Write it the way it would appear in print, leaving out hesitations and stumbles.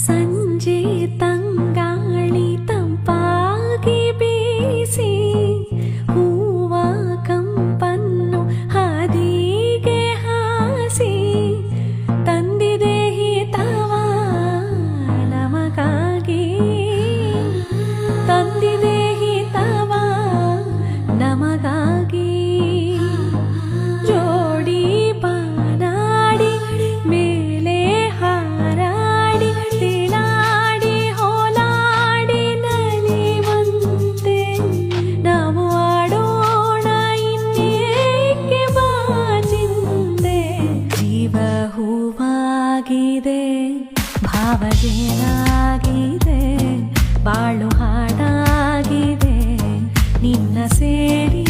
ಸಂಜೆ ತಂಗಾಳಿ ತಂಪಾಗಿ ಬೀಸಿ ಹೂವ ಕಂಪನ್ನು ಹಾದಿಗೆ ಹಾಸಿ ತಂದಿದೆ ಹಿತವ ನಮಗಾಗಿ, ತಂದಿದೆ ಹಿತವ ನಮಗಾಗಿ. ಜೋಡಿ ಬಾನಾಡಿ ಮೇಲೆ ಹಾರಾಡಿ ತಿಲಾಡಿ ಹೋಲಾಡಿ ನಲಿವಂತೆ ನಾವು ಆಡೋಣ ಇನ್ನೇಕೆ ಬಾಜಿಂದೆ. ಜೀವ ಹೂವಾಗಿದೆ, ಭಾವಜೇನಾಗಿದೆ, ಬಾಳು ಹಾಡಾಗಿದೆ ನಿನ್ನ ಸೇರಿ